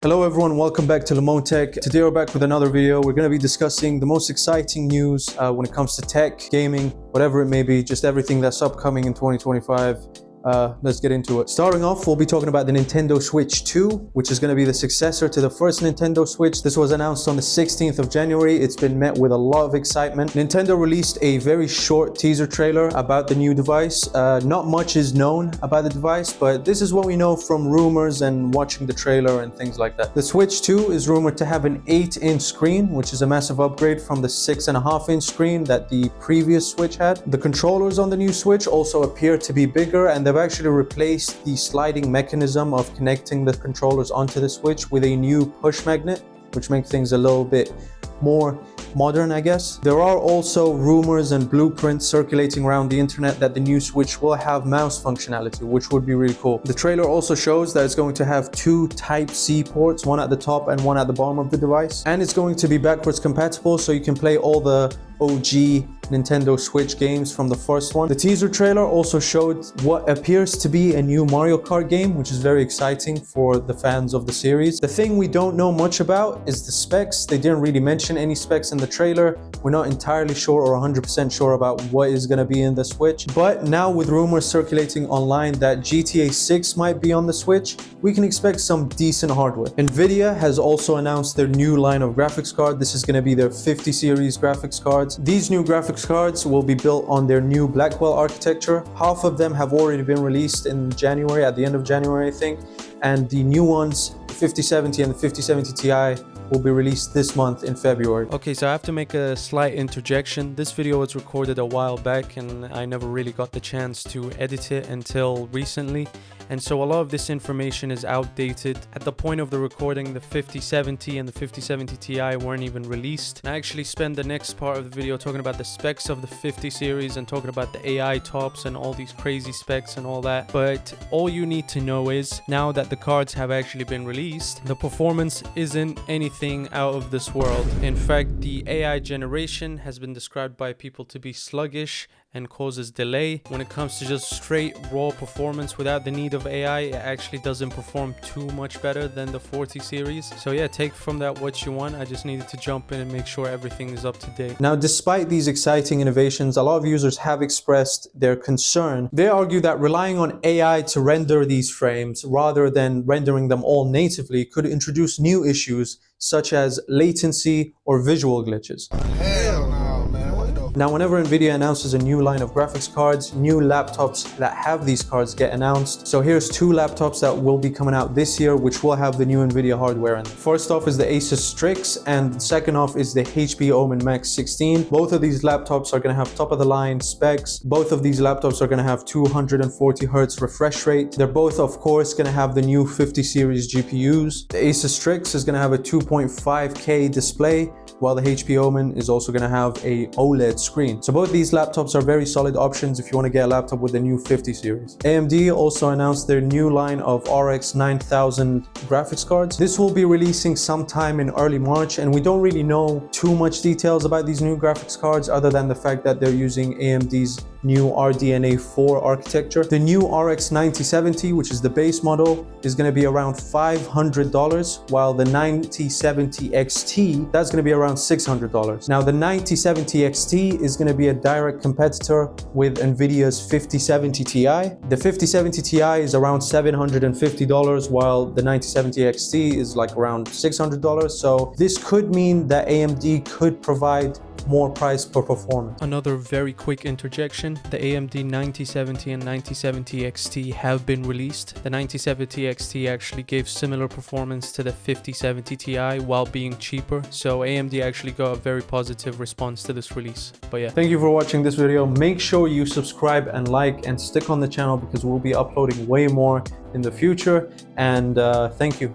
Hello everyone, welcome back to Limon Tech. Today we're back with another video. We're going to be discussing the most exciting news when it comes to tech, gaming, whatever it may be, just everything that's upcoming in 2025. Let's get into it. Starting off, we'll be talking about the Nintendo Switch 2, which is going to be the successor to the first Nintendo Switch. This was announced on the 16th of January. It's been met with a lot of excitement. Nintendo released a very short teaser trailer about the new device. Not much is known about the device, but this is what we know from rumors and watching the trailer and things like that. The Switch 2 is rumored to have an 8-inch screen, which is a massive upgrade from the 6.5-inch screen that the previous Switch had. The controllers on the new Switch also appear to be bigger, and they've actually replaced the sliding mechanism of connecting the controllers onto the Switch with a new push magnet, which makes things a little bit more modern, I guess. There are also rumors and blueprints circulating around the internet that the new Switch will have mouse functionality, which would be really cool. The trailer also shows that it's going to have two Type-C ports, one at the top and one at the bottom of the device. And it's going to be backwards compatible, so you can play all the OG Nintendo Switch games from the first one. The teaser trailer also showed what appears to be a new Mario Kart game, which is very exciting for the fans of the series. The thing we don't know much about is the specs. They didn't really mention any specs in the trailer. We're not entirely sure or 100% sure about what is going to be in the Switch. But now with rumors circulating online that GTA 6 might be on the Switch, we can expect some decent hardware. Nvidia has also announced their new line of graphics card. This is going to be their 50 series graphics cards. These new graphics cards will be built on their new Blackwell architecture. Half of them have already been released in January, at the end of January, I think. And the new ones, the 5070 and the 5070 Ti, will be released this month in February. Okay, so I have to make a slight interjection. This video was recorded a while back and I never really got the chance to edit it until recently. And so a lot of this information is outdated. At the point of the recording, the 5070 and the 5070 Ti weren't even released. I actually spend the next part of the video talking about the specs of the 50 series and talking about the AI tops and all these crazy specs and all that. But all you need to know is, now that the cards have actually been released, the performance isn't anything out of this world. In fact, the AI generation has been described by people to be sluggish and causes delay. When it comes to just straight raw performance without the need of AI, it actually doesn't perform too much better than the 40 series. So yeah, take from that what you want. I just needed to jump in and make sure everything is up to date. Now, despite these exciting innovations, a lot of users have expressed their concern. They argue that relying on AI to render these frames rather than rendering them all natively could introduce new issues such as latency or visual glitches. Hell no, man. What the? Now, whenever Nvidia announces a new line of graphics cards, new laptops that have these cards get announced. So here's two laptops that will be coming out this year, which will have the new Nvidia hardware in them. First off is the Asus Strix, and second off is the HP Omen Max 16. Both of these laptops are going to have top of the line specs. Both of these laptops are going to have 240 Hz refresh rate. They're both, of course, going to have the new 50 series GPUs. The Asus Strix is going to have a 2.5K display, while the HP Omen is also going to have a OLED screen. So both these laptops are very solid options if you want to get a laptop with the new 50 series. AMD also announced their new line of RX 9000 graphics cards. This will be releasing sometime in early March, and we don't really know too much details about these new graphics cards other than the fact that they're using AMD's new RDNA 4 architecture. The new RX 9070, which is the base model, is going to be around $500, while the 9070 XT, that's going to be around $600. Now, the 9070 XT is going to be a direct competitor with Nvidia's 5070 Ti. The 5070 Ti is around $750, while the 9070 XT is like around $600. So this could mean that AMD could provide more price per performance. Another very quick interjection: the AMD 9070 and 9070 XT have been released. The 9070 XT actually gave similar performance to the 5070 Ti while being cheaper, so AMD actually got a very positive response to this release. But yeah, Thank you for watching this video. Make sure you subscribe and like and stick on the channel because we'll be uploading way more in the future. And thank you.